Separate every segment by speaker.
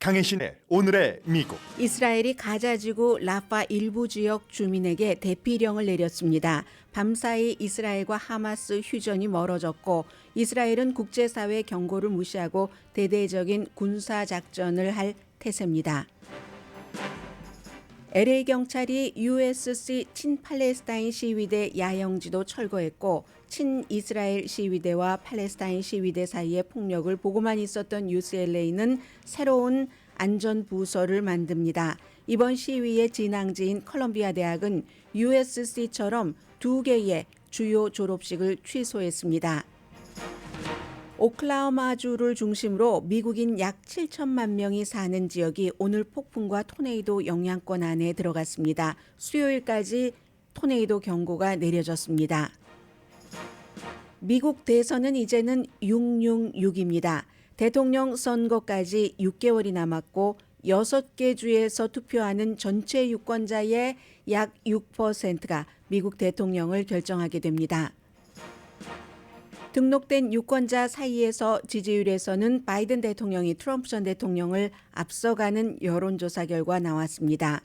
Speaker 1: 강혜신의 오늘의 미국.
Speaker 2: 이스라엘이 가자지구 라파 일부 지역 주민에게 대피령을 내렸습니다. 밤사이 이스라엘과 하마스 휴전이 멀어졌고 이스라엘은 국제사회 경고를 무시하고 대대적인 군사작전을 할 태세입니다. LA 경찰이 USC 친팔레스타인 시위대 야영지도 철거했고 친이스라엘 시위대와 팔레스타인 시위대 사이의 폭력을 보고만 있었던 UCLA는 새로운 안전부서를 만듭니다. 이번 시위의 진앙지인 컬럼비아 대학은 USC처럼 2개의 주요 졸업식을 취소했습니다. 오클라호마주를 중심으로 미국인 약 7천만 명이 사는 지역이 오늘 폭풍과 토네이도 영향권 안에 들어갔습니다. 수요일까지 토네이도 경고가 내려졌습니다. 미국 대선은 이제는 666입니다. 대통령 선거까지 6개월이 남았고 6개 주에서 투표하는 전체 유권자의 약 6%가 미국 대통령을 결정하게 됩니다. 등록된 유권자 사이에서 지지율에서는 바이든 대통령이 트럼프 전 대통령을 앞서가는 여론조사 결과 나왔습니다.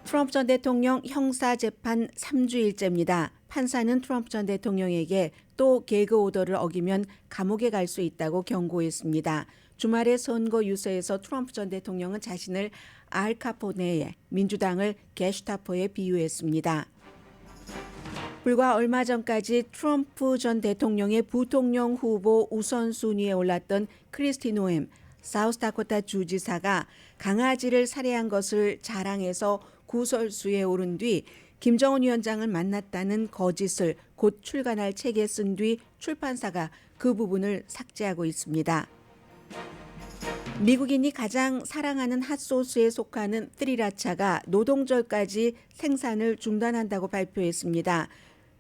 Speaker 2: 트럼프 전 대통령 형사재판 3주일째입니다. 판사는 트럼프 전 대통령에게 또 개그 오더를 어기면 감옥에 갈 수 있다고 경고했습니다. 주말의 선거 유세에서 트럼프 전 대통령은 자신을 알카포네의 민주당을 게슈타포에 비유했습니다. 불과 얼마 전까지 트럼프 전 대통령의 부통령 후보 우선순위에 올랐던 크리스티 노엠 사우스다코타 주지사가 강아지를 살해한 것을 자랑해서 구설수에 오른 뒤 김정은 위원장을 만났다는 거짓을 곧 출간할 책에 쓴 뒤 출판사가 그 부분을 삭제하고 있습니다. 미국인이 가장 사랑하는 핫소스에 속하는 스리라차가 노동절까지 생산을 중단한다고 발표했습니다.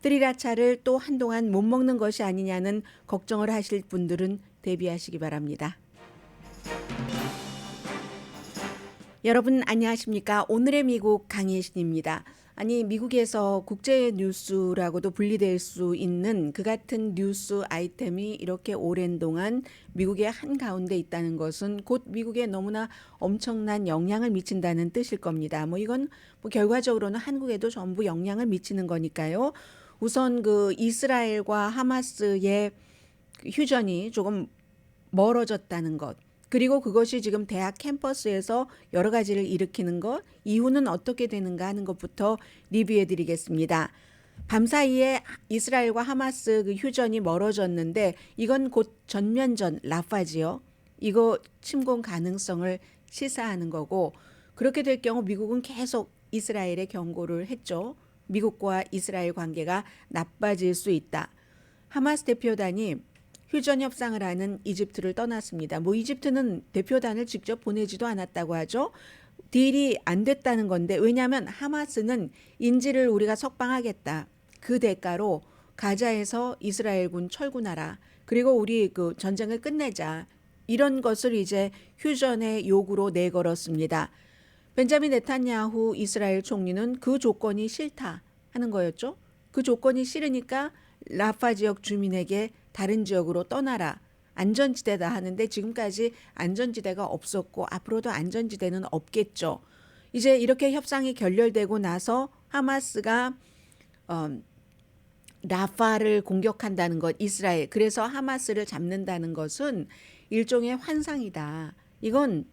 Speaker 2: 스리라차를 또 한동안 못 먹는 것이 아니냐는 걱정을 하실 분들은 대비하시기 바랍니다. 여러분 안녕하십니까? 오늘의 미국 강혜신입니다. 아니 미국에서 국제 뉴스라고도 분리될 수 있는 그 같은 뉴스 아이템이 이렇게 오랜 동안 미국의 한가운데 있다는 것은 곧 미국에 너무나 엄청난 영향을 미친다는 뜻일 겁니다. 이건 결과적으로는 한국에도 전부 영향을 미치는 거니까요. 우선 그 이스라엘과 하마스의 휴전이 조금 멀어졌다는 것. 그리고 그것이 지금 대학 캠퍼스에서 여러 가지를 일으키는 것, 이후는 어떻게 되는가 하는 것부터 리뷰해 드리겠습니다. 밤사이에 이스라엘과 하마스 그 휴전이 멀어졌는데 이건 곧 전면전 라파지요. 이거 침공 가능성을 시사하는 거고 그렇게 될 경우 미국은 계속 이스라엘에 경고를 했죠. 미국과 이스라엘 관계가 나빠질 수 있다. 하마스 대표단이 휴전 협상을 하는 이집트를 떠났습니다. 이집트는 대표단을 직접 보내지도 않았다고 하죠. 딜이 안 됐다는 건데 왜냐하면 하마스는 인질을 우리가 석방하겠다. 그 대가로 가자에서 이스라엘군 철군하라. 그리고 우리 그 전쟁을 끝내자. 이런 것을 이제 휴전의 요구로 내걸었습니다. 벤자민 네탄야후 이스라엘 총리는 그 조건이 싫다 하는 거였죠. 그 조건이 싫으니까 라파 지역 주민에게 다른 지역으로 떠나라. 안전지대다 하는데 지금까지 안전지대가 없었고 앞으로도 안전지대는 없겠죠. 이제 이렇게 협상이 결렬되고 나서 하마스가 라파를 공격한다는 것, 이스라엘. 그래서 하마스를 잡는다는 것은 일종의 환상이다. 이건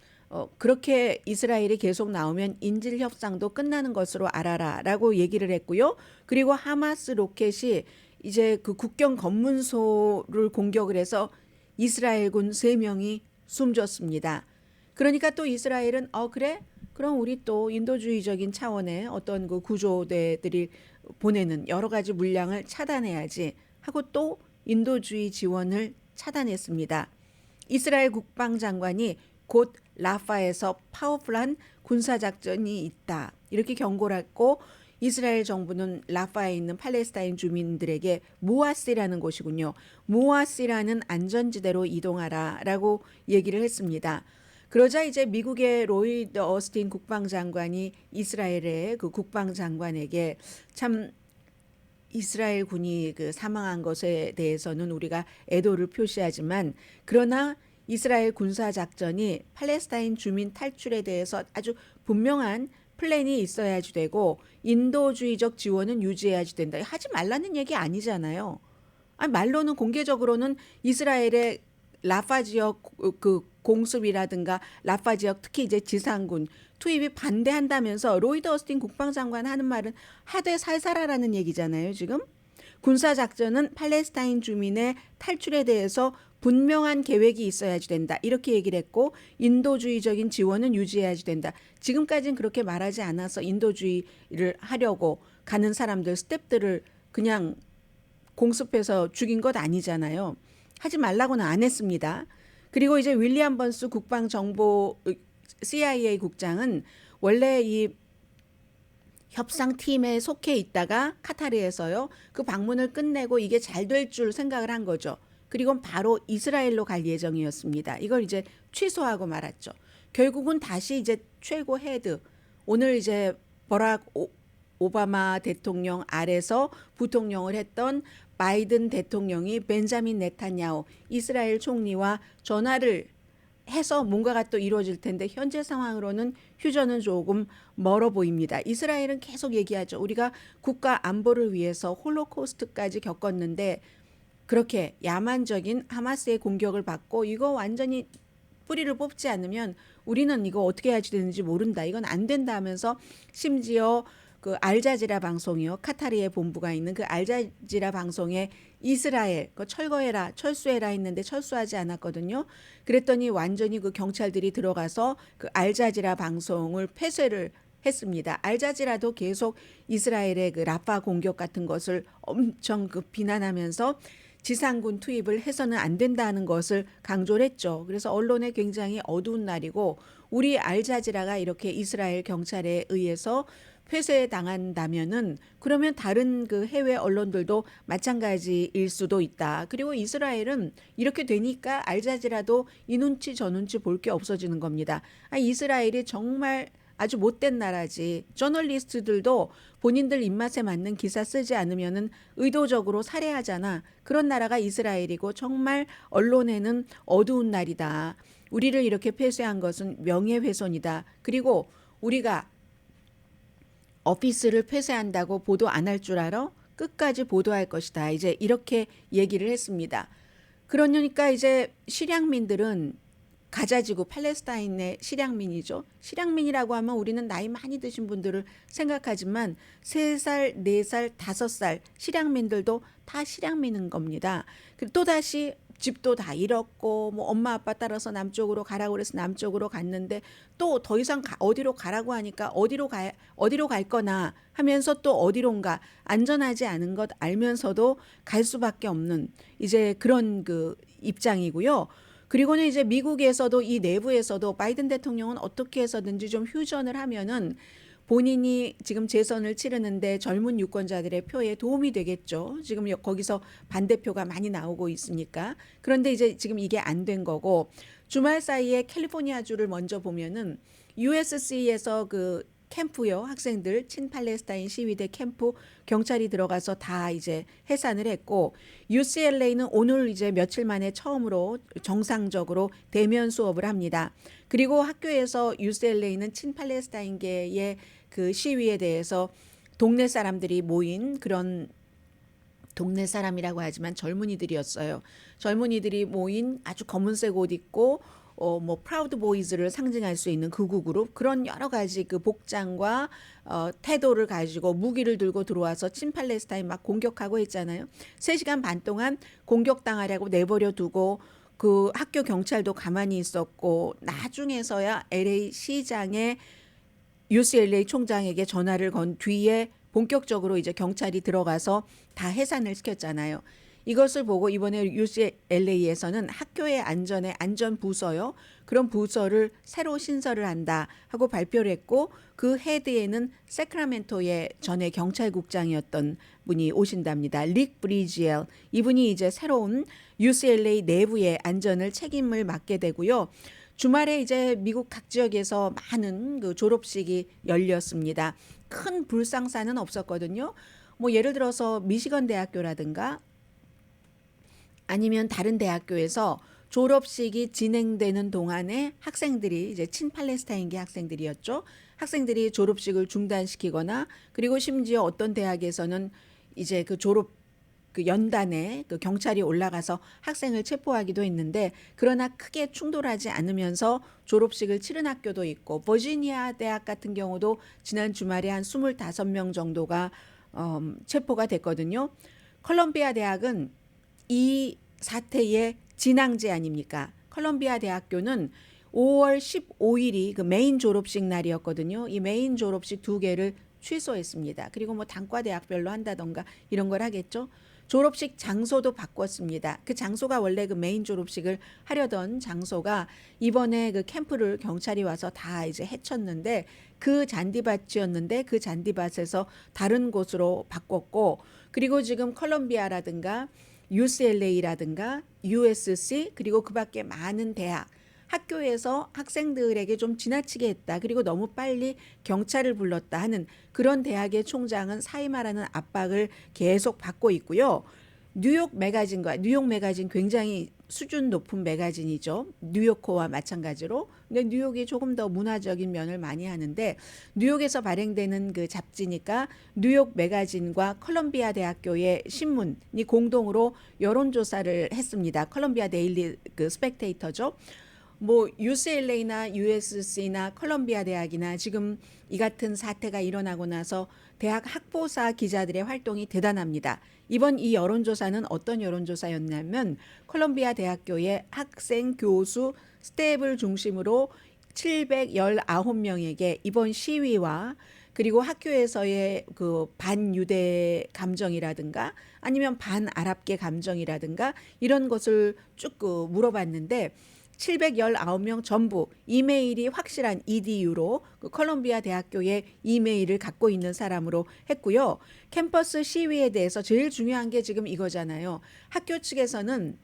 Speaker 2: 그렇게 이스라엘이 계속 나오면 인질 협상도 끝나는 것으로 알아라 라고 얘기를 했고요. 그리고 하마스 로켓이 이제 그 국경 검문소를 공격을 해서 이스라엘군 3명이 숨졌습니다. 그러니까 또 이스라엘은 그래? 그럼 우리 또 인도주의적인 차원의 어떤 그 구조대들이 보내는 여러 가지 물량을 차단해야지 하고 또 인도주의 지원을 차단했습니다. 이스라엘 국방장관이 곧 라파에서 파워풀한 군사작전이 있다. 이렇게 경고를 했고 이스라엘 정부는 라파에 있는 팔레스타인 주민들에게 무아시라는 곳이군요. 무아시라는 안전지대로 이동하라라고 얘기를 했습니다. 그러자 이제 미국의 로이드 어스틴 국방장관이 이스라엘의 그 국방장관에게 참 이스라엘 군이 그 사망한 것에 대해서는 우리가 애도를 표시하지만 그러나 이스라엘 군사 작전이 팔레스타인 주민 탈출에 대해서 아주 분명한 플랜이 있어야지 되고 인도주의적 지원은 유지해야지 된다. 하지 말라는 얘기 아니잖아요. 아니, 말로는 공개적으로는 이스라엘의 라파 지역 그 공습이라든가 라파 지역 특히 이제 지상군 투입이 반대한다면서 로이드 어스틴 국방장관 하는 말은 하되 살살하라는 얘기잖아요, 지금. 군사 작전은 팔레스타인 주민의 탈출에 대해서 분명한 계획이 있어야지 된다. 이렇게 얘기를 했고 인도주의적인 지원은 유지해야지 된다. 지금까지는 그렇게 말하지 않아서 인도주의를 하려고 가는 사람들 스텝들을 그냥 공습해서 죽인 것 아니잖아요. 하지 말라고는 안 했습니다. 그리고 이제 윌리엄 번스 국방정보 CIA 국장은 원래 이 협상팀에 속해 있다가 카타르에서요. 그 방문을 끝내고 이게 잘 될 줄 생각을 한 거죠. 그리고 바로 이스라엘로 갈 예정이었습니다. 이걸 이제 취소하고 말았죠. 결국은 다시 이제 최고 헤드 오늘 이제 버락 오바마 대통령 아래서 부통령을 했던 바이든 대통령이 벤자민 네타냐후 이스라엘 총리와 전화를 해서 뭔가가 또 이루어질 텐데 현재 상황으로는 휴전은 조금 멀어 보입니다. 이스라엘은 계속 얘기하죠. 우리가 국가 안보를 위해서 홀로코스트까지 겪었는데 그렇게 야만적인 하마스의 공격을 받고 이거 완전히 뿌리를 뽑지 않으면 우리는 이거 어떻게 해야지 되는지 모른다. 이건 안 된다 하면서 심지어 그 알자지라 방송이요. 카타르의 본부가 있는 그 알자지라 방송에 이스라엘 그 철거해라 철수해라 했는데 철수하지 않았거든요. 그랬더니 완전히 그 경찰들이 들어가서 그 알자지라 방송을 폐쇄를 했습니다. 알자지라도 계속 이스라엘의 그 라파 공격 같은 것을 엄청 그 비난하면서 지상군 투입을 해서는 안 된다는 것을 강조를 했죠. 그래서 언론에 굉장히 어두운 날이고 우리 알자지라가 이렇게 이스라엘 경찰에 의해서 폐쇄당한다면은 그러면 다른 그 해외 언론들도 마찬가지일 수도 있다. 그리고 이스라엘은 이렇게 되니까 알자지라도 이 눈치 저 눈치 볼 게 없어지는 겁니다. 이스라엘이 정말 아주 못된 나라지. 저널리스트들도 본인들 입맛에 맞는 기사 쓰지 않으면은 의도적으로 살해하잖아. 그런 나라가 이스라엘이고 정말 언론에는 어두운 날이다. 우리를 이렇게 폐쇄한 것은 명예훼손이다. 그리고 우리가 오피스를 폐쇄한다고 보도 안 할 줄 알아? 끝까지 보도할 것이다. 이제 이렇게 얘기를 했습니다. 그러니까 이제 시리아민들은 가자지구 팔레스타인의 시리아민이죠. 시리아민이라고 하면 우리는 나이 많이 드신 분들을 생각하지만 3살, 4살, 5살 시리아민들도 다 시리아민인 겁니다. 그리고 또다시 집도 다 잃었고 뭐 엄마 아빠 따라서 남쪽으로 가라고 그래서 남쪽으로 갔는데 또 더 이상 어디로 가라고 하니까 어디로 갈 거나 하면서 또 어디론가 안전하지 않은 것 알면서도 갈 수밖에 없는 이제 그런 그 입장이고요. 그리고는 이제 미국에서도 이 내부에서도 바이든 대통령은 어떻게 해서든지 좀 휴전을 하면은 본인이 지금 재선을 치르는데 젊은 유권자들의 표에 도움이 되겠죠. 지금 거기서 반대표가 많이 나오고 있으니까. 그런데 이제 지금 이게 안 된 거고 주말 사이에 캘리포니아주를 먼저 보면은 USC에서 그 캠프요 학생들 친팔레스타인 시위대 캠프 경찰이 들어가서 다 이제 해산을 했고 UCLA는 오늘 이제 며칠 만에 처음으로 정상적으로 대면 수업을 합니다. 그리고 학교에서 UCLA는 친팔레스타인계의 그 시위에 대해서 동네 사람들이 모인 그런 동네 사람이라고 하지만 젊은이들이었어요. 젊은이들이 모인 아주 검은색 옷 입고 뭐 프라우드 보이즈를 상징할 수 있는 극우 그룹 그런 여러 가지 그 복장과 태도를 가지고 무기를 들고 들어와서 친팔레스타인 막 공격하고 했잖아요. 3시간 반 동안 공격당하려고 내버려 두고 그 학교 경찰도 가만히 있었고 나중에서야 LA 시장의 UCLA 총장에게 전화를 건 뒤에 본격적으로 이제 경찰이 들어가서 다 해산을 시켰잖아요. 이것을 보고 이번에 UCLA에서는 학교의 안전에 안전 부서요. 그런 부서를 새로 신설을 한다 하고 발표를 했고 그 헤드에는 세크라멘토의 전에 경찰국장이었던 분이 오신답니다. 릭 브리지엘. 이분이 이제 새로운 UCLA 내부의 안전을 책임을 맡게 되고요. 주말에 이제 미국 각 지역에서 많은 그 졸업식이 열렸습니다. 큰 불상사는 없었거든요. 뭐 예를 들어서 미시건 대학교라든가 아니면 다른 대학교에서 졸업식이 진행되는 동안에 학생들이 이제 친팔레스타인계 학생들이었죠. 학생들이 졸업식을 중단시키거나 그리고 심지어 어떤 대학에서는 이제 그 졸업 그 연단에 그 경찰이 올라가서 학생을 체포하기도 했는데 그러나 크게 충돌하지 않으면서 졸업식을 치른 학교도 있고 버지니아 대학 같은 경우도 지난 주말에 한 25명 정도가 체포가 됐거든요. 컬럼비아 대학은 이 사태의 진앙지 아닙니까? 컬럼비아 대학교는 5월 15일이 그 메인 졸업식 날이었거든요. 이 메인 졸업식 2개를 취소했습니다. 그리고 뭐 단과 대학별로 한다던가 이런 걸 하겠죠. 졸업식 장소도 바꿨습니다. 그 장소가 원래 그 메인 졸업식을 하려던 장소가 이번에 그 캠프를 경찰이 와서 다 이제 해쳤는데 그 잔디밭이었는데 그 잔디밭에서 다른 곳으로 바꿨고 그리고 지금 컬럼비아라든가 UCLA라든가 USC 그리고 그 밖에 많은 대학 학교에서 학생들에게 좀 지나치게 했다. 그리고 너무 빨리 경찰을 불렀다 하는 그런 대학의 총장은 사임하라는 압박을 계속 받고 있고요. 뉴욕 매거진 굉장히 수준 높은 매거진이죠. 뉴요커와 마찬가지로. 근데 뉴욕이 조금 더 문화적인 면을 많이 하는데 뉴욕에서 발행되는 그 잡지니까 뉴욕 매거진과 컬럼비아 대학교의 신문이 공동으로 여론조사를 했습니다. 컬럼비아 데일리 그 스펙테이터죠. 뭐 UCLA나 USC나 컬럼비아 대학이나 지금 이 같은 사태가 일어나고 나서 대학 학보사 기자들의 활동이 대단합니다. 이번 이 여론조사는 어떤 여론조사였냐면 컬럼비아 대학교의 학생, 교수, 스태프를 중심으로 719명에게 이번 시위와 그리고 학교에서의 그 반유대 감정이라든가 아니면 반아랍계 감정이라든가 이런 것을 쭉 물어봤는데 719명 전부 이메일이 확실한 EDU로 그 컬럼비아 대학교의 이메일을 갖고 있는 사람으로 했고요. 캠퍼스 시위에 대해서 제일 중요한 게 지금 이거잖아요. 학교 측에서는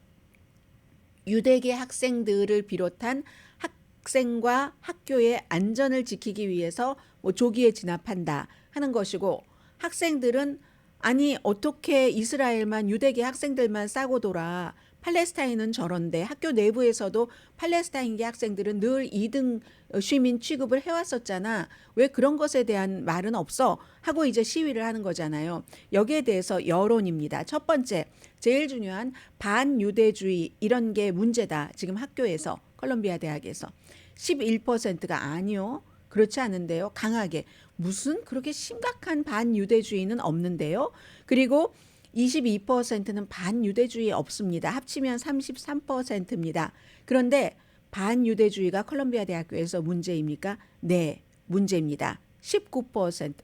Speaker 2: 유대계 학생들을 비롯한 학생과 학교의 안전을 지키기 위해서 뭐 조기에 진압한다 하는 것이고 학생들은 아니 어떻게 이스라엘만 유대계 학생들만 싸고 돌아 팔레스타인은 저런데 학교 내부에서도 팔레스타인계 학생들은 늘 2등 시민 취급을 해왔었잖아. 왜 그런 것에 대한 말은 없어? 하고 이제 시위를 하는 거잖아요. 여기에 대해서 여론입니다. 첫 번째, 제일 중요한 반유대주의 이런 게 문제다. 지금 학교에서 컬럼비아 대학에서 11%가 아니요. 그렇지 않은데요. 강하게 무슨 그렇게 심각한 반유대주의는 없는데요. 그리고 22%는 반유대주의 없습니다. 합치면 33%입니다. 그런데 반유대주의가 컬럼비아 대학교에서 문제입니까? 네, 문제입니다. 19%.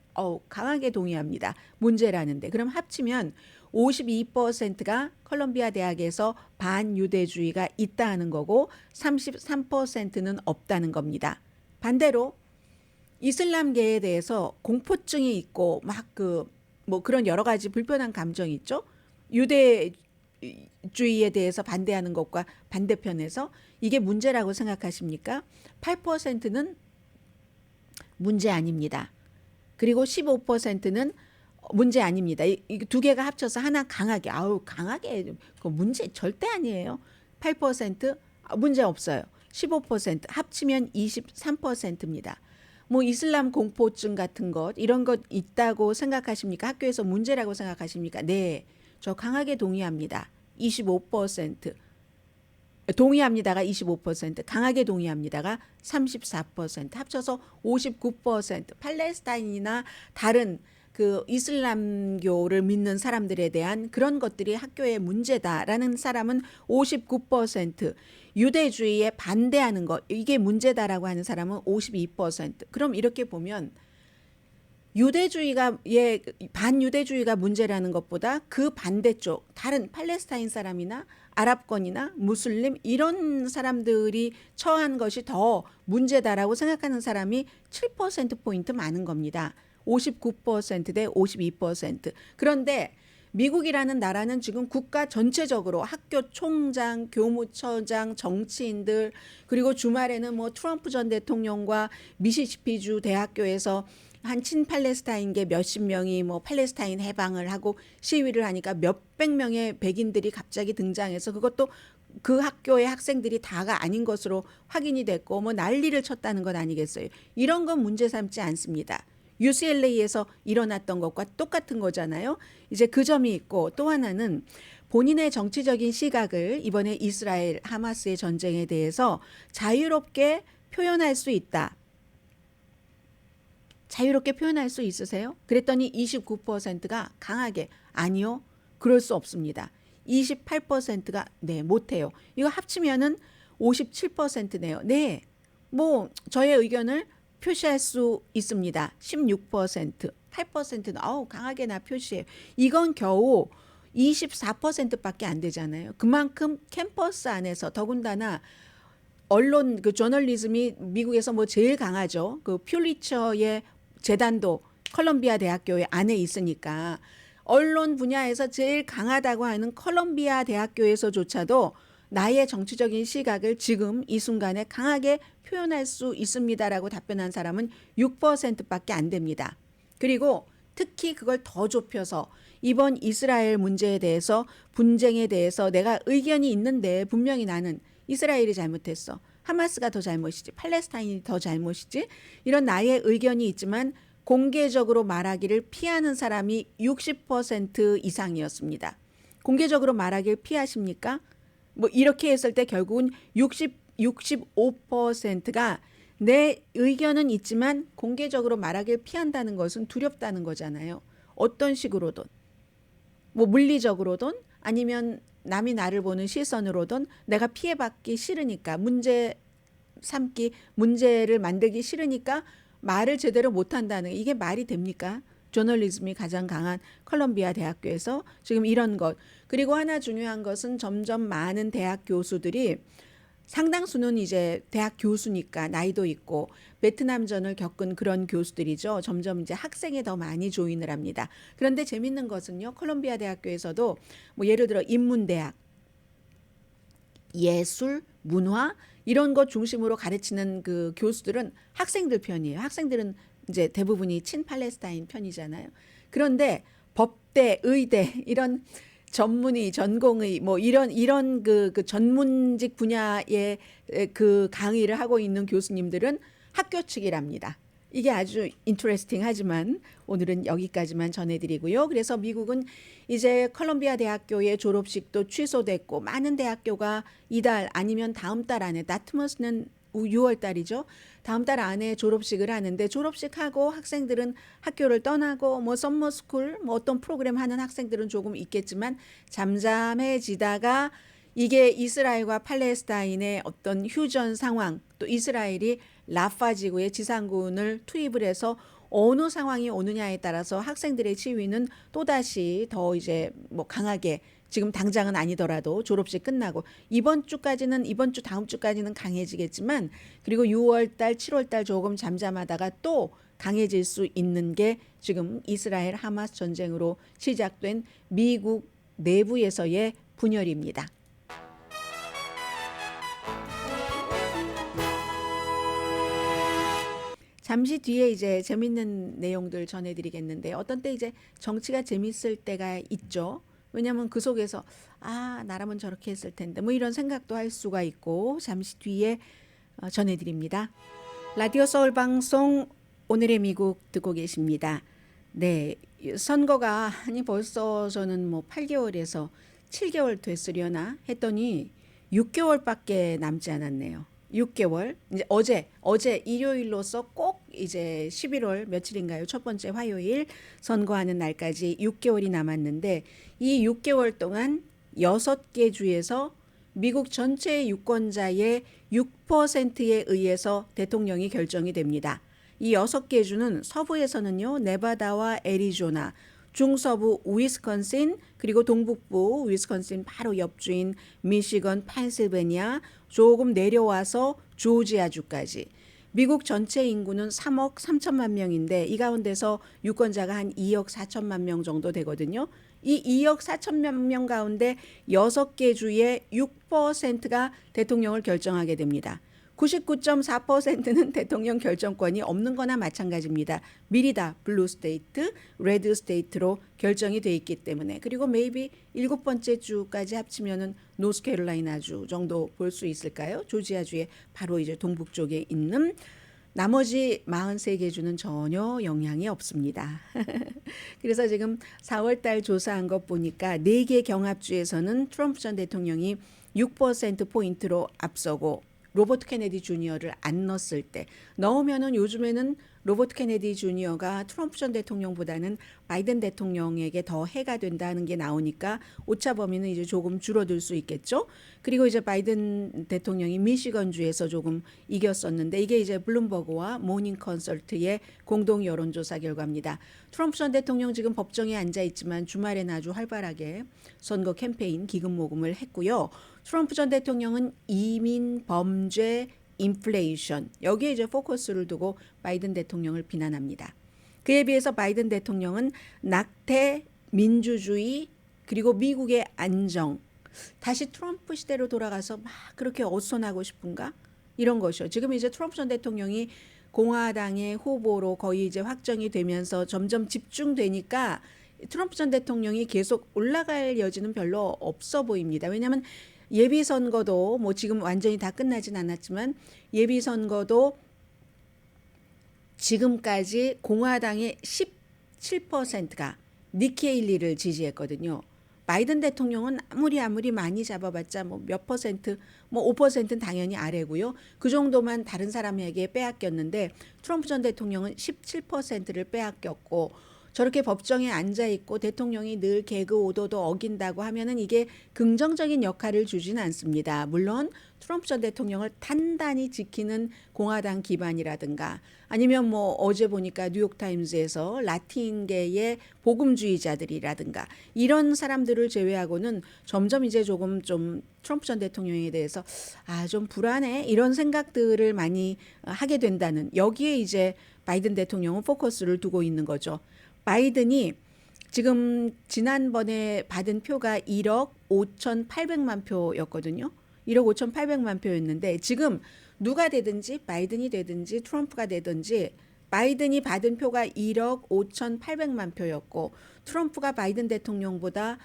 Speaker 2: 강하게 동의합니다. 문제라는데. 그럼 합치면 52%가 컬럼비아 대학에서 반유대주의가 있다는 거고 33%는 없다는 겁니다. 반대로 이슬람계에 대해서 공포증이 있고 막 뭐 그런 여러 가지 불편한 감정이 있죠. 유대주의에 대해서 반대하는 것과 반대편에서 이게 문제라고 생각하십니까? 8%는 문제 아닙니다. 그리고 15%는 문제 아닙니다. 이 두 개가 합쳐서 하나 강하게 강하게 그 문제 절대 아니에요. 8% 문제 없어요. 15% 합치면 23%입니다. 뭐 이슬람 공포증 같은 것 이런 것 있다고 생각하십니까? 학교에서 문제라고 생각하십니까? 네, 저 강하게 동의합니다. 25% 동의합니다가 25%, 강하게 동의합니다가 34%, 합쳐서 59%. 팔레스타인이나 다른 그 이슬람교를 믿는 사람들에 대한 그런 것들이 학교의 문제다라는 사람은 59%, 유대주의에 반대하는 것 이게 문제다라고 하는 사람은 52%. 그럼 이렇게 보면 반유대주의가 문제라는 것보다 그 반대쪽 다른 팔레스타인 사람이나 아랍권이나 무슬림 이런 사람들이 처한 것이 더 문제다라고 생각하는 사람이 7%포인트 많은 겁니다. 59%대 52%. 그런데 미국이라는 나라는 지금 국가 전체적으로 학교 총장, 교무처장, 정치인들 그리고 주말에는 뭐 트럼프 전 대통령과 미시시피주 대학교에서 한 친팔레스타인계 몇십 명이 뭐 팔레스타인 해방을 하고 시위를 하니까 몇백 명의 백인들이 갑자기 등장해서 그것도 그 학교의 학생들이 다가 아닌 것으로 확인이 됐고 뭐 난리를 쳤다는 건 아니겠어요. 이런 건 문제 삼지 않습니다. UCLA에서 일어났던 것과 똑같은 거잖아요. 이제 그 점이 있고 또 하나는 본인의 정치적인 시각을 이번에 이스라엘 하마스의 전쟁에 대해서 자유롭게 표현할 수 있다. 자유롭게 표현할 수 있으세요? 그랬더니 29%가 강하게 아니요. 그럴 수 없습니다. 28%가 네, 못해요. 이거 합치면은 57%네요. 네, 뭐 저의 의견을 표시할 수 있습니다. 16%, 8%는 강하게 나 표시해요. 이건 겨우 24%밖에 안 되잖아요. 그만큼 캠퍼스 안에서 더군다나 언론 그 저널리즘이 미국에서 뭐 제일 강하죠. 그 퓰리처의 재단도 컬럼비아 대학교에 안에 있으니까 언론 분야에서 제일 강하다고 하는 컬럼비아 대학교에서조차도 나의 정치적인 시각을 지금 이 순간에 강하게 표현할 수 있습니다라고 답변한 사람은 6%밖에 안 됩니다. 그리고 특히 그걸 더 좁혀서 이번 이스라엘 문제에 대해서 분쟁에 대해서 내가 의견이 있는데 분명히 나는 이스라엘이 잘못했어. 하마스가 더 잘못이지. 팔레스타인이 더 잘못이지. 이런 나의 의견이 있지만 공개적으로 말하기를 피하는 사람이 60% 이상이었습니다. 공개적으로 말하기를 피하십니까? 뭐 이렇게 했을 때 결국은 65%가 내 의견은 있지만 공개적으로 말하기를 피한다는 것은 두렵다는 거잖아요. 어떤 식으로든 뭐 물리적으로든 아니면 남이 나를 보는 시선으로든 내가 피해받기 싫으니까 문제를 만들기 싫으니까 말을 제대로 못한다는 이게 말이 됩니까? 저널리즘이 가장 강한 컬럼비아 대학교에서 지금 이런 것. 그리고 하나 중요한 것은 점점 많은 대학 교수들이 상당수는 이제 대학 교수니까 나이도 있고 베트남전을 겪은 그런 교수들이죠. 점점 이제 학생에 더 많이 조인을 합니다. 그런데 재밌는 것은요. 콜롬비아 대학교에서도 뭐 예를 들어 인문대학, 예술, 문화 이런 것 중심으로 가르치는 그 교수들은 학생들 편이에요. 학생들은 이제 대부분이 친팔레스타인 편이잖아요. 그런데 법대, 의대 이런 전문의, 전공의 뭐 이런 그 전문직 분야의 그 강의를 하고 있는 교수님들은 학교 측이랍니다. 이게 아주 인터레스팅 하지만 오늘은 여기까지만 전해드리고요. 그래서 미국은 이제 컬럼비아 대학교의 졸업식도 취소됐고 많은 대학교가 이달 아니면 다음 달 안에 다트머스는 6월 달이죠. 다음 달 안에 졸업식을 하는데 졸업식하고 학생들은 학교를 떠나고 뭐 썸머스쿨 뭐 어떤 프로그램 하는 학생들은 조금 있겠지만 잠잠해지다가 이게 이스라엘과 팔레스타인의 어떤 휴전 상황 또 이스라엘이 라파 지구에 지상군을 투입을 해서 어느 상황이 오느냐에 따라서 학생들의 지위는 또다시 더 이제 뭐 강하게 지금 당장은 아니더라도 졸업식 끝나고 이번 주 다음 주까지는 강해지겠지만 그리고 6월 달, 7월 달 조금 잠잠하다가 또 강해질 수 있는 게 지금 이스라엘 하마스 전쟁으로 시작된 미국 내부에서의 분열입니다. 잠시 뒤에 이제 재밌는 내용들 전해드리겠는데 어떤 때 이제 정치가 재밌을 때가 있죠. 왜냐하면 그 속에서 나라면 저렇게 했을 텐데 뭐 이런 생각도 할 수가 있고 잠시 뒤에 전해드립니다. 라디오 서울 방송 오늘의 미국 듣고 계십니다. 네, 선거가 아니 벌써 저는 뭐 8개월에서 7개월 됐으려나 했더니 6개월밖에 남지 않았네요. 6개월. 이제 어제 일요일로서 꼭 이제 11월 며칠인가요? 첫 번째 화요일 선거하는 날까지 6개월이 남았는데 이 6개월 동안 6개 주에서 미국 전체 유권자의 6%에 의해서 대통령이 결정이 됩니다. 이 6개 주는 서부에서는요. 네바다와 애리조나, 중서부 위스콘신 그리고 동북부 위스콘신 바로 옆주인 미시건, 펜실베니아 조금 내려와서 조지아주까지 미국 전체 인구는 3억 3천만 명인데 이 가운데서 유권자가 한 2억 4천만 명 정도 되거든요. 이 2억 4천만 명 가운데 6개 주의 6%가 대통령을 결정하게 됩니다. 99.4%는 대통령 결정권이 없는 거나 마찬가지입니다. 미리 다 블루 스테이트, 레드 스테이트로 결정이 돼 있기 때문에. 그리고 maybe 7번째 주까지 합치면은 노스캐롤라이나 주 정도 볼 수 있을까요? 조지아주의 바로 이제 동북 쪽에 있는 나머지 43개 주는 전혀 영향이 없습니다. 그래서 지금 4월 달 조사한 것 보니까 4개 경합주에서는 트럼프 전 대통령이 6%포인트로 앞서고 로버트 케네디 주니어를 안 넣었을 때 넣으면은 요즘에는 로버트 케네디 주니어가 트럼프 전 대통령보다는 바이든 대통령에게 더 해가 된다는 게 나오니까 오차 범위는 이제 조금 줄어들 수 있겠죠. 그리고 이제 바이든 대통령이 미시건주에서 조금 이겼었는데 이게 이제 블룸버그와 모닝 컨설트의 공동 여론조사 결과입니다. 트럼프 전 대통령 지금 법정에 앉아 있지만 주말에는 아주 활발하게 선거 캠페인 기금 모금을 했고요. 트럼프 전 대통령은 이민, 범죄, 인플레이션 여기에 이제 포커스를 두고 바이든 대통령을 비난합니다. 그에 비해서 바이든 대통령은 낙태, 민주주의 그리고 미국의 안정 다시 트럼프 시대로 돌아가서 막 그렇게 어선하고 싶은가 이런 것이요. 지금 이제 트럼프 전 대통령이 공화당의 후보로 거의 이제 확정이 되면서 점점 집중되니까 트럼프 전 대통령이 계속 올라갈 여지는 별로 없어 보입니다. 왜냐하면 예비 선거도 뭐 지금 완전히 다 끝나진 않았지만 예비 선거도 지금까지 공화당의 17%가 니키 헤일리를 지지했거든요. 바이든 대통령은 아무리 많이 잡아봤자 뭐 몇 퍼센트, 뭐 5%는 당연히 아래고요. 그 정도만 다른 사람에게 빼앗겼는데 트럼프 전 대통령은 17%를 빼앗겼고 저렇게 법정에 앉아 있고 대통령이 늘 개그 오더도 어긴다고 하면은 이게 긍정적인 역할을 주지는 않습니다. 물론 트럼프 전 대통령을 단단히 지키는 공화당 기반이라든가 아니면 뭐 어제 보니까 뉴욕타임즈에서 라틴계의 복음주의자들이라든가 이런 사람들을 제외하고는 점점 이제 조금 좀 트럼프 전 대통령에 대해서 좀 불안해 이런 생각들을 많이 하게 된다는 여기에 이제 바이든 대통령은 포커스를 두고 있는 거죠. 바이든이 지금 지난번에 받은 표가 1억 5,800만 표였거든요. 1억 5,800만 표였는데 지금 누가 되든지 바이든이 되든지 트럼프가 되든지 바이든이 받은 표가 1억 5,800만 표였고 트럼프가 바이든 대통령보다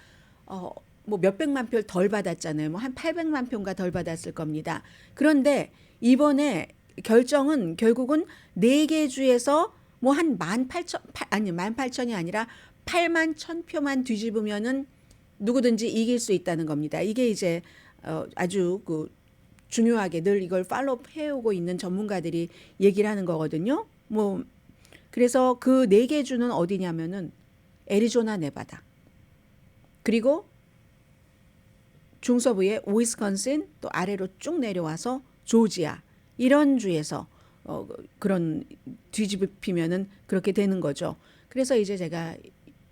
Speaker 2: 뭐 몇백만 표를 덜 받았잖아요. 뭐 한 800만 표인가 덜 받았을 겁니다. 그런데 이번에 결정은 결국은 4개 주에서 뭐 한 18,000이 아니라 8만 1,000표만 뒤집으면은 누구든지 이길 수 있다는 겁니다. 이게 이제 아주 그 중요하게 늘 이걸 팔로우 해오고 있는 전문가들이 얘기를 하는 거거든요. 뭐 그래서 그 4개 주는 어디냐면은 애리조나, 네바다. 그리고 중서부의 위스콘신 또 아래로 쭉 내려와서 조지아 이런 주에서 그런 뒤집히면은 그렇게 되는 거죠. 그래서 이제 제가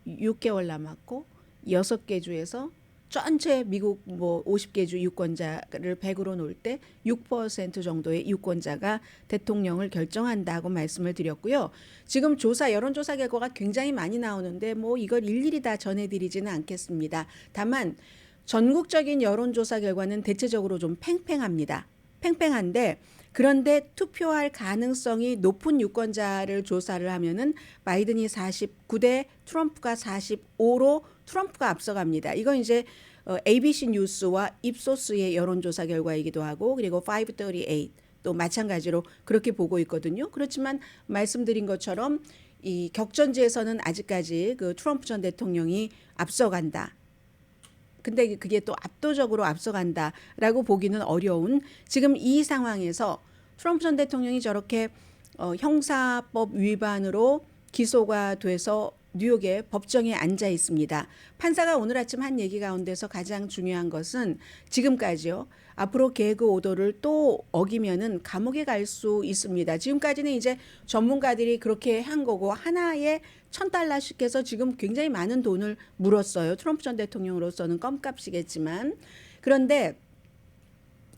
Speaker 2: 6개월 남았고 6개 주에서 전체 미국 뭐 50개 주 유권자를 100으로 놓을 때 6% 정도의 유권자가 대통령을 결정한다고 말씀을 드렸고요. 지금 여론조사 결과가 굉장히 많이 나오는데 뭐 이걸 일일이 다 전해드리지는 않겠습니다. 다만 전국적인 여론조사 결과는 대체적으로 좀 팽팽합니다. 팽팽한데 그런데 투표할 가능성이 높은 유권자를 조사를 하면은 바이든이 49대 트럼프가 45로 트럼프가 앞서갑니다. 이건 이제 ABC 뉴스와 입소스의 여론조사 결과이기도 하고 그리고 538 또 마찬가지로 그렇게 보고 있거든요. 그렇지만 말씀드린 것처럼 이 격전지에서는 아직까지 그 트럼프 전 대통령이 앞서간다. 근데 그게 또 압도적으로 앞서간다라고 보기는 어려운 지금 이 상황에서 트럼프 전 대통령이 저렇게 형사법 위반으로 기소가 돼서 뉴욕의 법정에 앉아 있습니다. 판사가 오늘 아침 한 얘기 가운데서 가장 중요한 것은 지금까지요. 앞으로 개그 오더를 또 어기면은 감옥에 갈 수 있습니다. 지금까지는 이제 전문가들이 그렇게 한 거고 하나에 $1,000씩 해서 지금 굉장히 많은 돈을 물었어요. 트럼프 전 대통령으로서는 껌값이겠지만 그런데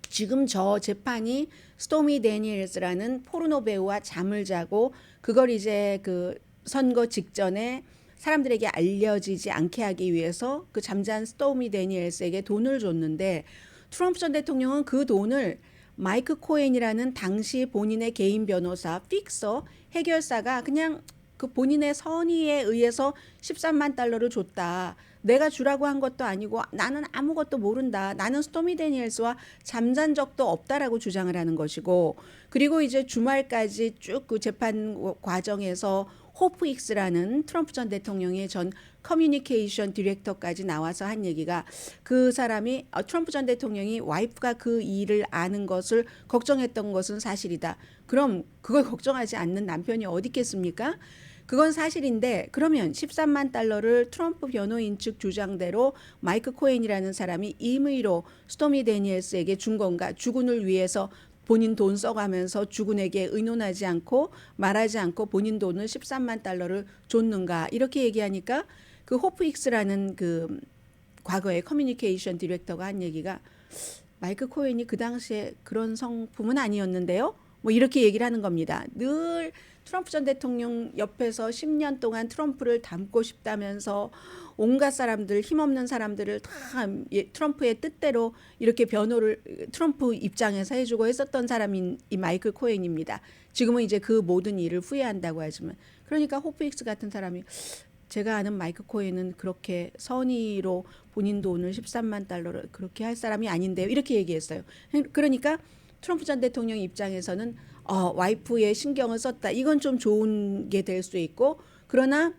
Speaker 2: 지금 저 재판이 스토미 데니엘스라는 포르노 배우와 잠을 자고 그걸 이제 그 선거 직전에 사람들에게 알려지지 않게 하기 위해서 그 잠잔 스토미 데니엘스에게 돈을 줬는데 트럼프 전 대통령은 그 돈을 마이크 코엔이라는 당시 본인의 개인 변호사, 픽서, 해결사가 그냥 그 본인의 선의에 의해서 13만 달러를 줬다. 내가 주라고 한 것도 아니고 나는 아무것도 모른다. 나는 스토미 데니엘스와 잠잔 적도 없다라고 주장을 하는 것이고, 그리고 이제 주말까지 쭉 그 재판 과정에서 호프 익스라는 트럼프 전 대통령의 전 커뮤니케이션 디렉터까지 나와서 한 얘기가, 그 사람이 트럼프 전 대통령이 와이프가 그 일을 아는 것을 걱정했던 것은 사실이다. 그럼 그걸 걱정하지 않는 남편이 어디 있겠습니까? 그건 사실인데, 그러면 13만 달러를 트럼프 변호인 측 주장대로 마이크 코엔이라는 사람이 임의로 스토미 데니엘스에게 준 건가? 주군을 위해서 본인 돈 써가면서 주군에게 의논하지 않고 말하지 않고 본인 돈을 13만 달러를 줬는가? 이렇게 얘기하니까 그 호프 익스라는 그 과거의 커뮤니케이션 디렉터가 한 얘기가, 마이크 코엔이 그 당시에 그런 성품은 아니었는데요. 뭐 이렇게 얘기를 하는 겁니다. 늘 트럼프 전 대통령 옆에서 10년 동안 트럼프를 닮고 싶다면서 온갖 사람들, 힘없는 사람들을 다 트럼프의 뜻대로 이렇게 변호를 트럼프 입장에서 해주고 했었던 사람인 이 마이클 코엔입니다. 지금은 이제 그 모든 일을 후회한다고 하지만, 그러니까 호프익스 같은 사람이, 제가 아는 마이클 코엔은 그렇게 선의로 본인 돈을 13만 달러를 그렇게 할 사람이 아닌데요. 이렇게 얘기했어요. 그러니까 트럼프 전 대통령 입장에서는 와이프의 신경을 썼다. 이건 좀 좋은 게 될 수 있고, 그러나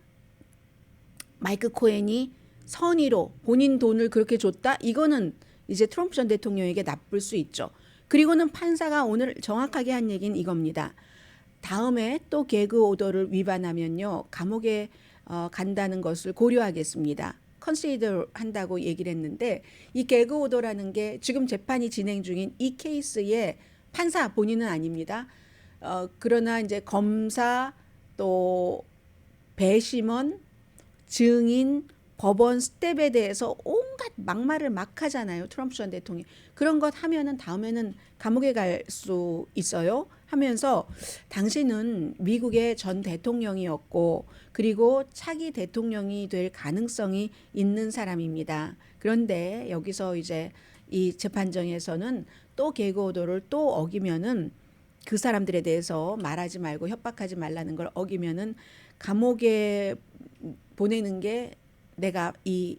Speaker 2: 마이크 코엔이 선의로 본인 돈을 그렇게 줬다. 이거는 이제 트럼프 전 대통령에게 나쁠 수 있죠. 그리고는 판사가 오늘 정확하게 한 얘기는 이겁니다. 다음에 또 개그 오더를 위반하면요, 감옥에 간다는 것을 고려하겠습니다. 컨시더 한다고 얘기를 했는데, 이 개그 오더라는 게 지금 재판이 진행 중인 이 케이스의 판사 본인은 아닙니다. 그러나 이제 검사, 또 배심원, 증인, 법원 스텝에 대해서 온갖 막말을 막 하잖아요. 트럼프 전 대통령이. 그런 것 하면은 다음에는 감옥에 갈 수 있어요. 하면서 당신은 미국의 전 대통령이었고, 그리고 차기 대통령이 될 가능성이 있는 사람입니다. 그런데 여기서 이제 이 재판정에서는 또 개그 오더를 또 어기면은, 그 사람들에 대해서 말하지 말고 협박하지 말라는 걸 어기면은 감옥에 보내는 게 내가 이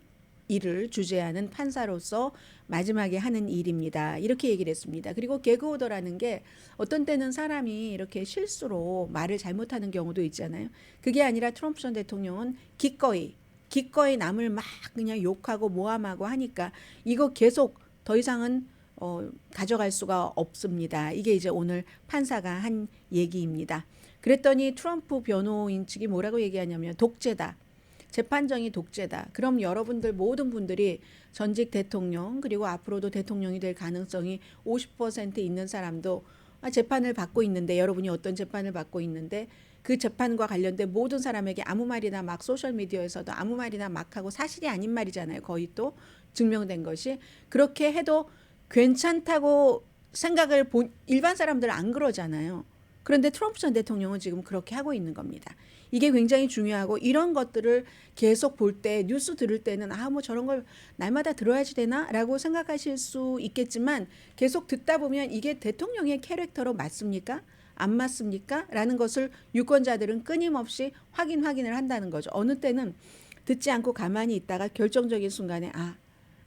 Speaker 2: 일을 주재하는 판사로서 마지막에 하는 일입니다. 이렇게 얘기를 했습니다. 그리고 개그 오더라는 게 어떤 때는 사람이 이렇게 실수로 말을 잘못하는 경우도 있잖아요. 그게 아니라 트럼프 전 대통령은 기꺼이 남을 막 그냥 욕하고 모함하고 하니까 이거 계속 더 이상은 가져갈 수가 없습니다. 이게 이제 오늘 판사가 한 얘기입니다. 그랬더니 트럼프 변호인 측이 뭐라고 얘기하냐면, 독재다. 재판정이 독재다. 그럼 여러분들 모든 분들이 전직 대통령, 그리고 앞으로도 대통령이 될 가능성이 50% 있는 사람도 재판을 받고 있는데, 여러분이 어떤 재판을 받고 있는데 그 재판과 관련된 모든 사람에게 아무 말이나 막 소셜미디어에서도 아무 말이나 막 하고, 사실이 아닌 말이잖아요. 거의 또 증명된 것이. 그렇게 해도 괜찮다고 생각을 일반 사람들은 안 그러잖아요. 그런데 트럼프 전 대통령은 지금 그렇게 하고 있는 겁니다. 이게 굉장히 중요하고, 이런 것들을 계속 볼 때, 뉴스 들을 때는 뭐 저런 걸 날마다 들어야지 되나? 라고 생각하실 수 있겠지만, 계속 듣다 보면 이게 대통령의 캐릭터로 맞습니까? 안 맞습니까? 라는 것을 유권자들은 끊임없이 확인을 한다는 거죠. 어느 때는 듣지 않고 가만히 있다가 결정적인 순간에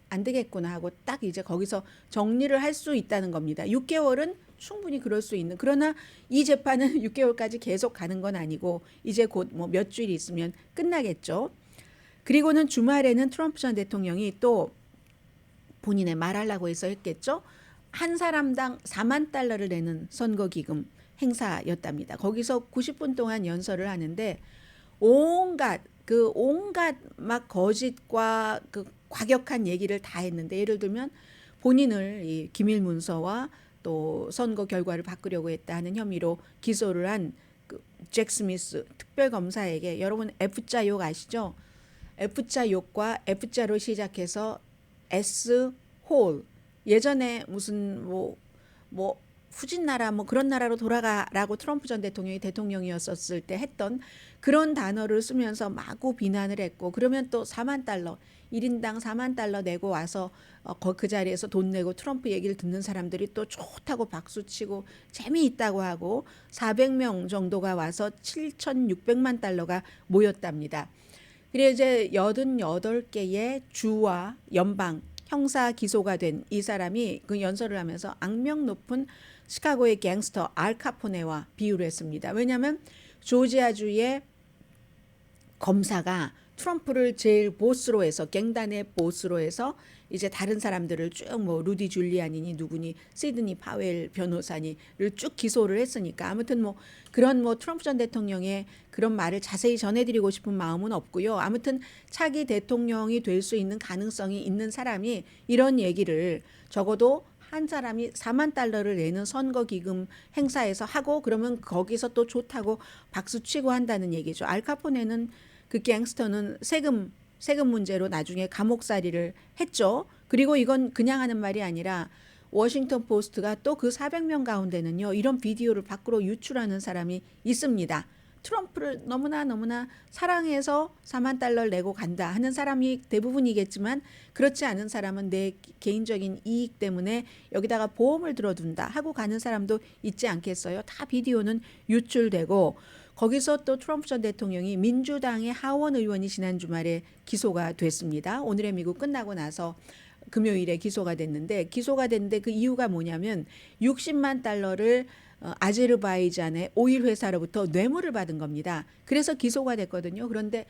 Speaker 2: 안 되겠구나 하고 딱 이제 거기서 정리를 할 수 있다는 겁니다. 6개월은 충분히 그럴 수 있는. 그러나 이 재판은 6개월까지 계속 가는 건 아니고 이제 곧 뭐 몇 주일이 있으면 끝나겠죠. 그리고는 주말에는 트럼프 전 대통령이 또 본인의 말하려고 해서 했겠죠. 한 사람당 4만 달러를 내는 선거기금 행사였답니다. 거기서 90분 동안 연설을 하는데 온갖 막 거짓과 그 과격한 얘기를 다 했는데, 예를 들면 본인을 이 기밀 문서와 또 선거 결과를 바꾸려고 했다 하는 혐의로 기소를 한 그 잭 스미스 특별검사에게, 여러분 F자 욕 아시죠? F자 욕과 F자로 시작해서 S 홀, 예전에 무슨 뭐 후진 나라 뭐 그런 나라로 돌아가라고 트럼프 전 대통령이 대통령이었었을 때 했던 그런 단어를 쓰면서 마구 비난을 했고 그러면 또 4만 달러 1인당 4만 달러 내고 와서 그 자리에서 돈 내고 트럼프 얘기를 듣는 사람들이 또 좋다고 박수치고 재미있다고 하고 400명 정도가 와서 7,600만 달러가 모였답니다. 그리고 이제 88개의 주와 연방 형사 기소가 된 이 사람이 그 연설을 하면서 악명 높은 시카고의 갱스터 알 카포네와 비유를 했습니다. 왜냐하면 조지아주의 검사가 트럼프를 제일 보스로 해서 갱단의 보스로 해서 이제 다른 사람들을 쭉 뭐 루디 줄리안이니 누구니 시드니 파웰 변호사니를 쭉 기소를 했으니까 아무튼 뭐 그런 뭐 트럼프 전 대통령의 그런 말을 자세히 전해드리고 싶은 마음은 없고요. 아무튼 차기 대통령이 될 수 있는 가능성이 있는 사람이 이런 얘기를 적어도 한 사람이 4만 달러를 내는 선거기금 행사에서 하고 그러면 거기서 또 좋다고 박수치고 한다는 얘기죠. 알카포네는 그 갱스터는 세금 문제로 나중에 감옥살이를 했죠. 그리고 이건 그냥 하는 말이 아니라 워싱턴 포스트가 또 그 400명 가운데는요. 이런 비디오를 밖으로 유출하는 사람이 있습니다. 트럼프를 너무나 사랑해서 4만 달러를 내고 간다 하는 사람이 대부분이겠지만 그렇지 않은 사람은 내 개인적인 이익 때문에 여기다가 보험을 들어둔다 하고 가는 사람도 있지 않겠어요. 다 비디오는 유출되고 거기서 또 트럼프 전 대통령이 민주당의 하원 의원이 지난 주말에 기소가 됐습니다. 오늘의 미국 끝나고 나서 금요일에 기소가 됐는데 그 이유가 뭐냐면 60만 달러를 아제르바이잔의 오일 회사로부터 뇌물을 받은 겁니다. 그래서 기소가 됐거든요. 그런데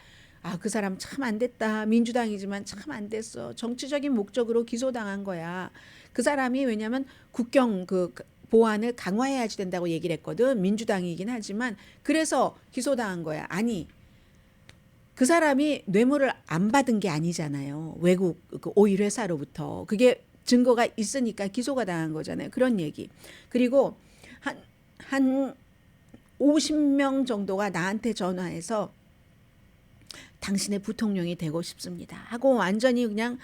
Speaker 2: 그 사람 참 안 됐다. 민주당이지만 참 안 됐어. 정치적인 목적으로 기소당한 거야. 그 사람이 왜냐하면 국경 보안을 강화해야지 된다고 얘기를 했거든. 민주당이긴 하지만 그래서 기소당한 거야. 아니 그 사람이 뇌물을 안 받은 게 아니잖아요. 외국 그 오일 회사로부터. 그게 증거가 있으니까 기소가 당한 거잖아요. 그런 얘기. 그리고 한 50명 정도가 나한테 전화해서 당신의 부통령이 되고 싶습니다 하고 완전히 그냥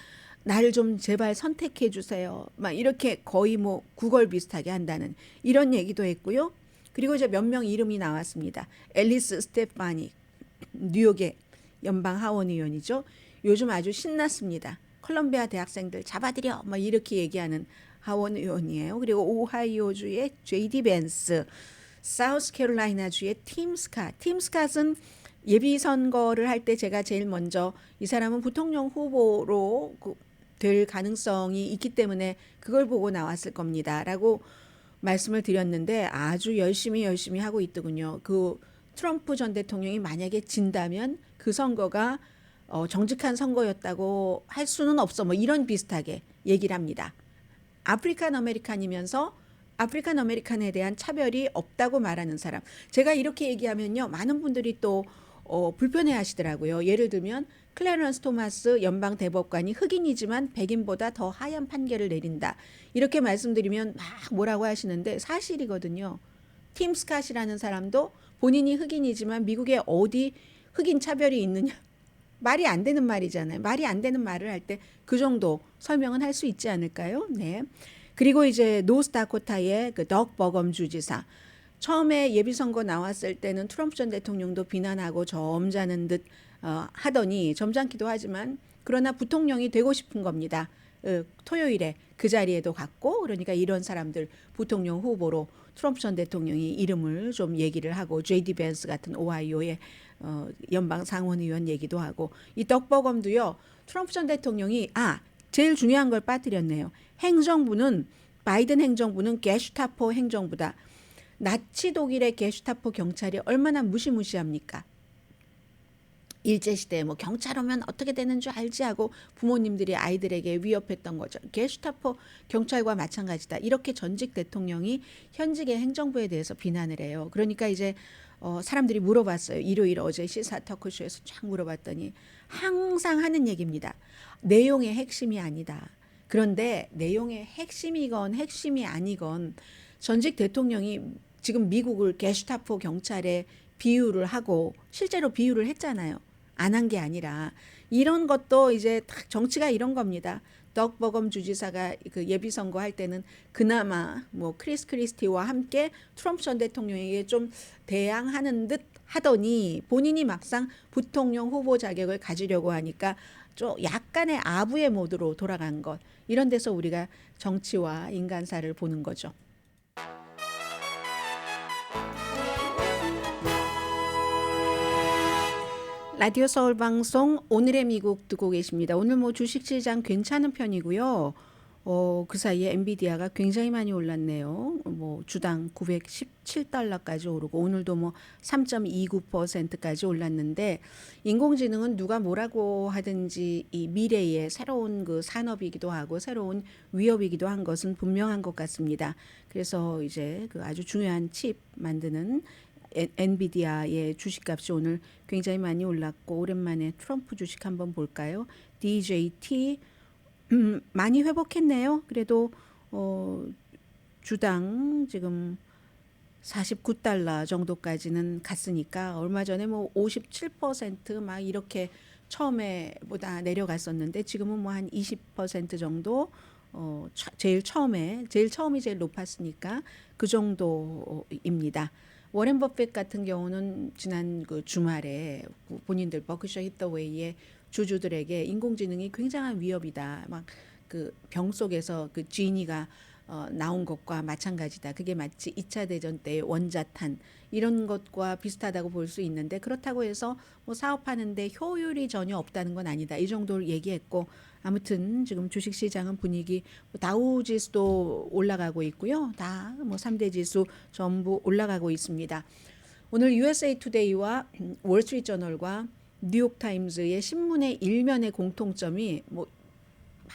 Speaker 2: 나를 좀 제발 선택해 주세요. 막 이렇게 거의 뭐 구걸 비슷하게 한다는 이런 얘기도 했고요. 그리고 이제 몇 명 이름이 나왔습니다. 앨리스 스테파니 뉴욕의 연방 하원 의원이죠. 요즘 아주 신났습니다. 컬럼비아 대학생들 잡아들여 막 이렇게 얘기하는 하원 의원이에요. 그리고 오하이오주의 제이디 벤스, 사우스캐롤라이나주의 팀 스캇. 팀 스캇은 예비 선거를 할 때 제가 제일 먼저 이 사람은 부통령 후보로 될 가능성이 있기 때문에 그걸 보고 나왔을 겁니다라고 말씀을 드렸는데 아주 열심히 하고 있더군요. 그 트럼프 전 대통령이 만약에 진다면 그 선거가 정직한 선거였다고 할 수는 없어. 뭐 이런 비슷하게 얘기를 합니다. 아프리칸 아메리칸이면서 아프리칸 아메리칸에 대한 차별이 없다고 말하는 사람. 제가 이렇게 얘기하면요. 많은 분들이 또 불편해 하시더라고요. 예를 들면 클래런스 토마스 연방 대법관이 흑인이지만 백인보다 더 하얀 판결을 내린다. 이렇게 말씀드리면 막 뭐라고 하시는데 사실이거든요. 팀 스캇이라는 사람도 본인이 흑인이지만 미국에 어디 흑인 차별이 있느냐. 말이 안 되는 말이잖아요. 말이 안 되는 말을 할 때 그 정도 설명은 할 수 있지 않을까요? 네. 그리고 이제 노스다코타의 그 덕 버검 주지사. 처음에 예비선거 나왔을 때는 트럼프 전 대통령도 비난하고 점잖은 듯 하더니 점잖기도 하지만 그러나 부통령이 되고 싶은 겁니다. 토요일에 그 자리에도 갔고 그러니까 이런 사람들 부통령 후보로 트럼프 전 대통령이 이름을 좀 얘기를 하고 제이디 벤스 같은 오하이오의 연방 상원 의원 얘기도 하고 이 덕버검도요. 트럼프 전 대통령이 제일 중요한 걸 빠뜨렸네요. 행정부는 바이든 행정부는 게슈타포 행정부다. 나치 독일의 게슈타포 경찰이 얼마나 무시무시합니까? 일제시대에 뭐 경찰 오면 어떻게 되는 줄 알지 하고 부모님들이 아이들에게 위협했던 거죠. 게슈타포 경찰과 마찬가지다. 이렇게 전직 대통령이 현직의 행정부에 대해서 비난을 해요. 그러니까 이제 사람들이 물어봤어요. 일요일 어제 시사 토크쇼에서 쫙 물어봤더니 항상 하는 얘기입니다. 내용의 핵심이 아니다. 그런데 내용의 핵심이건 핵심이 아니건 전직 대통령이 지금 미국을 게슈타포 경찰에 비유를 하고 실제로 비유를 했잖아요. 안 한 게 아니라 이런 것도 이제 딱 정치가 이런 겁니다. 덕 버검 주지사가 그 예비 선거할 때는 그나마 뭐 크리스 크리스티와 함께 트럼프 전 대통령에게 좀 대항하는 듯 하더니 본인이 막상 부통령 후보 자격을 가지려고 하니까 좀 약간의 아부의 모드로 돌아간 것. 이런 데서 우리가 정치와 인간사를 보는 거죠. 라디오 서울 방송 오늘의 미국 듣고 계십니다. 오늘 뭐 주식시장 괜찮은 편이고요. 그 사이에 엔비디아가 굉장히 많이 올랐네요. 뭐 주당 917달러까지 오르고 오늘도 뭐 3.29%까지 올랐는데 인공지능은 누가 뭐라고 하든지 이 미래의 새로운 그 산업이기도 하고 새로운 위협이기도 한 것은 분명한 것 같습니다. 그래서 이제 그 아주 중요한 칩 만드는 엔비디아의 주식값이 오늘 굉장히 많이 올랐고 오랜만에 트럼프 주식 한번 볼까요? DJT 많이 회복했네요. 그래도 주당 지금 49달러 정도까지는 갔으니까 얼마 전에 뭐 57%막 이렇게 처음에 보다 내려갔었는데 지금은 뭐 한 20% 정도 제일 처음이 제일 높았으니까 그 정도입니다. 워렌 버핏 같은 경우는 지난 그 주말에 본인들 버크셔 히서웨이의 주주들에게 인공지능이 굉장한 위협이다. 막 그 병 속에서 그 지니가 나온 것과 마찬가지다. 그게 마치 2차 대전 때의 원자탄 이런 것과 비슷하다고 볼 수 있는데 그렇다고 해서 뭐 사업하는데 효율이 전혀 없다는 건 아니다. 이 정도를 얘기했고 아무튼 지금 주식시장은 분위기 다우지수도 올라가고 있고요. 다 뭐 3대 지수 전부 올라가고 있습니다. 오늘 USA 투데이와 월스트리트저널과 뉴욕타임즈의 신문의 일면의 공통점이 뭐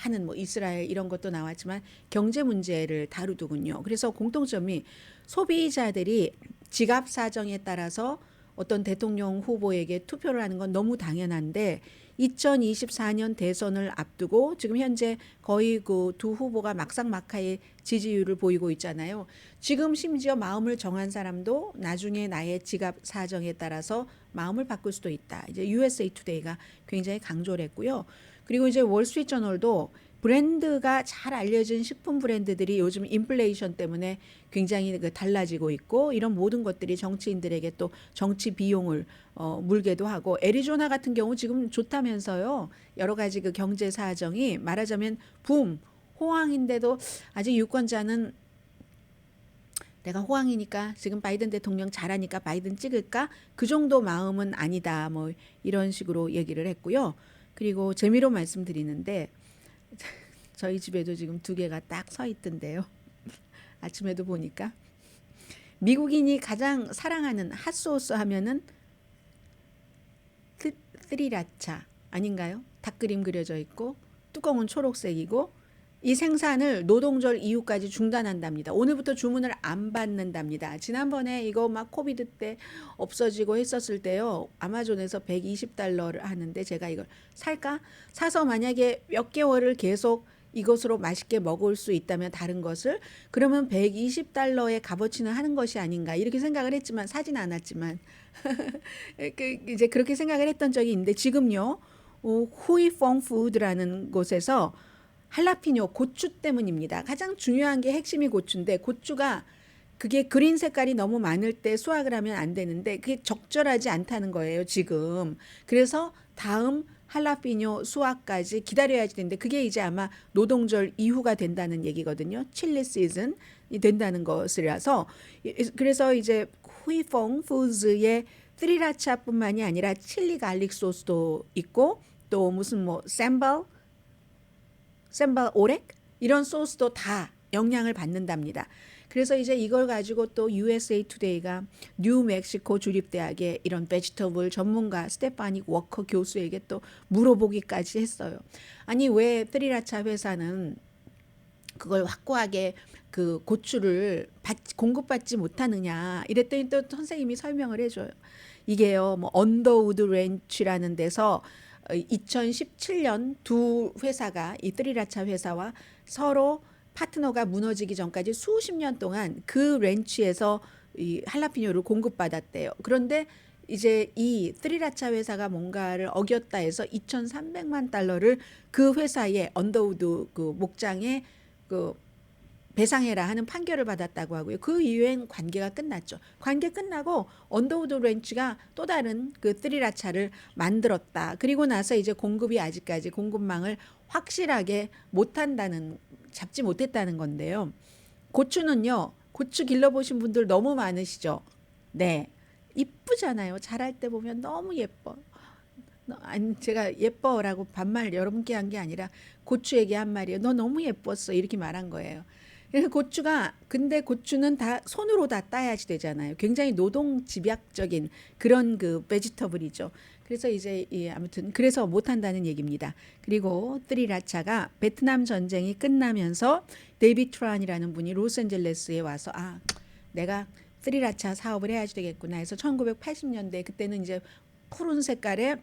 Speaker 2: 많은 뭐 이스라엘 이런 것도 나왔지만 경제 문제를 다루더군요. 그래서 공통점이 소비자들이 지갑 사정에 따라서 어떤 대통령 후보에게 투표를 하는 건 너무 당연한데 2024년 대선을 앞두고 지금 현재 거의 그 두 후보가 막상막하의 지지율을 보이고 있잖아요. 지금 심지어 마음을 정한 사람도 나중에 나의 지갑 사정에 따라서 마음을 바꿀 수도 있다. 이제 USA 투데이가 굉장히 강조를 했고요. 그리고 이제 월스트리트저널도 브랜드가 잘 알려진 식품 브랜드들이 요즘 인플레이션 때문에 굉장히 달라지고 있고 이런 모든 것들이 정치인들에게 또 정치 비용을 물게도 하고 애리조나 같은 경우 지금 좋다면서요. 여러 가지 그 경제 사정이 말하자면 호황인데도 아직 유권자는 내가 호황이니까 지금 바이든 대통령 잘하니까 바이든 찍을까? 그 정도 마음은 아니다. 뭐 이런 식으로 얘기를 했고요. 그리고 재미로 말씀드리는데 저희 집에도 지금 2개가 딱 서 있던데요. 아침에도 보니까 미국인이 가장 사랑하는 핫소스 하면은 스리라차 아닌가요? 닭그림 그려져 있고 뚜껑은 초록색이고 이 생산을 노동절 이후까지 중단한답니다. 오늘부터 주문을 안 받는답니다. 지난번에 이거 막 코비드 때 없어지고 했었을 때요. 아마존에서 $120를 하는데 제가 이걸 살까? 사서 만약에 몇 개월을 계속 이것으로 맛있게 먹을 수 있다면 다른 것을 그러면 $120의 값어치는 하는 것이 아닌가 이렇게 생각을 했지만 사진 않았지만 이제 그렇게 생각을 했던 적이 있는데 지금요. 후이펑 푸드라는 곳에서 할라피뇨 고추 때문입니다. 가장 중요한 게 핵심이 고추인데 고추가 그게 그린 색깔이 너무 많을 때 수확을 하면 안 되는데 그게 적절하지 않다는 거예요, 지금. 그래서 다음 할라피뇨 수확까지 기다려야지 되는데 그게 이제 아마 노동절 이후가 된다는 얘기거든요. 칠리 시즌이 된다는 것이라서 그래서 이제 후이펑 푸드의 스리라차뿐만이 아니라 칠리 갈릭 소스도 있고 또 무슨 뭐 샘발 오렉 이런 소스도 다 영향을 받는답니다. 그래서 이제 이걸 가지고 또 USA 투데이가 뉴멕시코 주립대학의 이런 베지터블 전문가 스테파닉 워커 교수에게 또 물어보기까지 했어요. 아니 왜 스리라차 회사는 그걸 확고하게 그 고추를 공급받지 못하느냐 이랬더니 또 선생님이 설명을 해줘요. 이게요 뭐 언더우드 렌치라는 데서 2017년 두 회사가 이 스리라차 회사와 서로 파트너가 무너지기 전까지 수십 년 동안 그 렌치에서 이 할라피뇨를 공급받았대요. 그런데 이제 이 스리라차 회사가 뭔가를 어겼다 해서 2,300만 달러를 그 회사의 언더우드 그 목장에 그 배상해라 하는 판결을 받았다고 하고요. 그 이후엔 관계가 끝났죠. 관계 끝나고 언더우드 렌치가 또 다른 그 스리라차를 만들었다. 그리고 나서 이제 공급이 아직까지 공급망을 확실하게 못한다는 잡지 못했다는 건데요. 고추는요. 고추 길러보신 분들 너무 많으시죠. 네, 이쁘잖아요. 자랄 때 보면 너무 예뻐. 아니 제가 예뻐라고 반말 여러분께 한 게 아니라 고추에게 한 말이에요. 너 너무 예뻤어 이렇게 말한 거예요. 그래서 고추가 근데 고추는 다 손으로 다 따야지 되잖아요. 굉장히 노동 집약적인 그런 그 베지터블이죠. 그래서 이제 아무튼 그래서 못한다는 얘기입니다. 그리고 스리라차가 베트남 전쟁이 끝나면서 데이비 트란이라는 분이 로스앤젤레스에 와서 내가 스리라차 사업을 해야지 되겠구나 해서 1980년대 그때는 이제 푸른 색깔의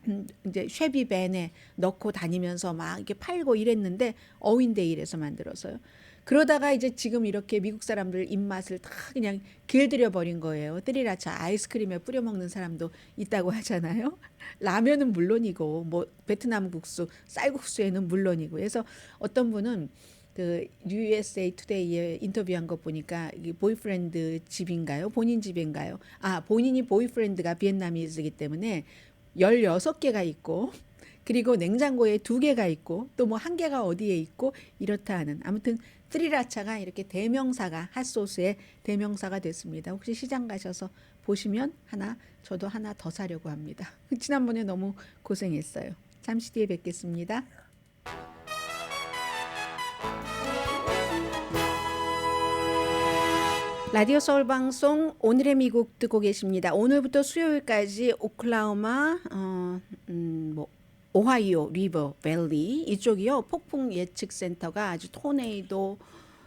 Speaker 2: 이제 쉐비 밴에 넣고 다니면서 막 이렇게 팔고 이랬는데 어윈데일에서 만들어서요. 그러다가 이제 지금 이렇게 미국 사람들 입맛을 다 그냥 길들여 버린 거예요. 스리라차 아이스크림에 뿌려 먹는 사람도 있다고 하잖아요. 라면은 물론이고 뭐 베트남 국수, 쌀국수에는 물론이고. 그래서 어떤 분은 그 USA 투데이에 인터뷰한 거 보니까 이게 보이프렌드 집인가요? 본인 집인가요? 본인이 보이프렌드가 비엔나미즈이기 때문에 16개가 있고 그리고 냉장고에 2개가 있고 또 뭐 1개가 어디에 있고 이렇다 하는 아무튼 스리라차가 이렇게 대명사가 핫소스의 대명사가 됐습니다. 혹시 시장 가셔서 보시면 저도 하나 더 사려고 합니다. 지난번에 너무 고생했어요. 잠시 뒤에 뵙겠습니다. 라디오 서울 방송 오늘의 미국 듣고 계십니다. 오늘부터 수요일까지 오클라호마 오하이오 리버 밸리 이쪽이요. 폭풍 예측 센터가 아주 토네이도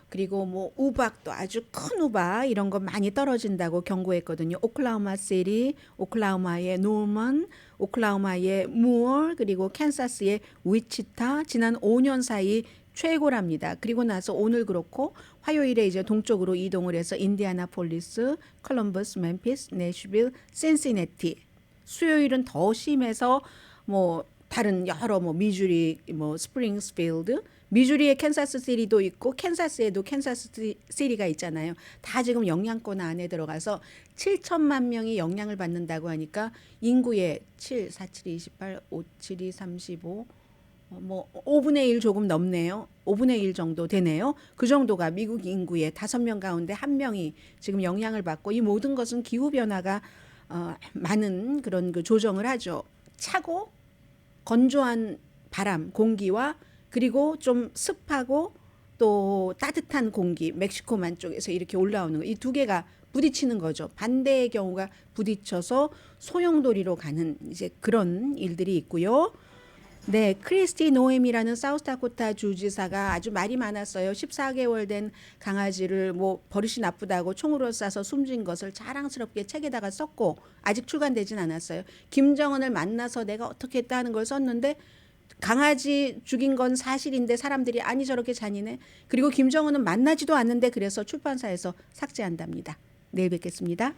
Speaker 2: 그리고 뭐 우박도 아주 큰 우박 이런 거 많이 떨어진다고 경고했거든요. 오클라호마 시티, 오클라호마의 노먼, 오클라호마의 무어 그리고 캔사스의 위치타 지난 5년 사이 최고랍니다. 그리고 나서 오늘 그렇고 화요일에 이제 동쪽으로 이동을 해서 인디애나폴리스, 컬럼버스, 멤피스, 내슈빌, 신시내티. 수요일은 더 심해서 뭐 다른 여러 뭐 미주리, 뭐 스프링스필드, 미주리에 캔사스 시티도 있고 캔사스에도 캔사스 시티가 있잖아요. 다 지금 영향권 안에 들어가서 7천만 명이 영향을 받는다고 하니까 인구의 7, 4, 7, 28, 5, 7, 2, 35 뭐 5분의 1 조금 넘네요. 5분의 1 정도 되네요. 그 정도가 미국 인구의 5명 가운데 1명이 지금 영향을 받고 이 모든 것은 기후 변화가 많은 그런 그 조정을 하죠. 차고 건조한 바람, 공기와 그리고 좀 습하고 또 따뜻한 공기, 멕시코만 쪽에서 이렇게 올라오는 거. 이 2개가 부딪히는 거죠. 반대의 경우가 부딪혀서 소용돌이로 가는 이제 그런 일들이 있고요. 네, 크리스티 노엠이라는 사우스다코타 주지사가 아주 말이 많았어요. 14개월 된 강아지를 뭐 버릇이 나쁘다고 총으로 쏴서 숨진 것을 자랑스럽게 책에다가 썼고 아직 출간되진 않았어요. 김정은을 만나서 내가 어떻게 했다는 걸 썼는데 강아지 죽인 건 사실인데 사람들이 아니 저렇게 잔인해. 그리고 김정은은 만나지도 않는데 그래서 출판사에서 삭제한답니다. 내일 뵙겠습니다.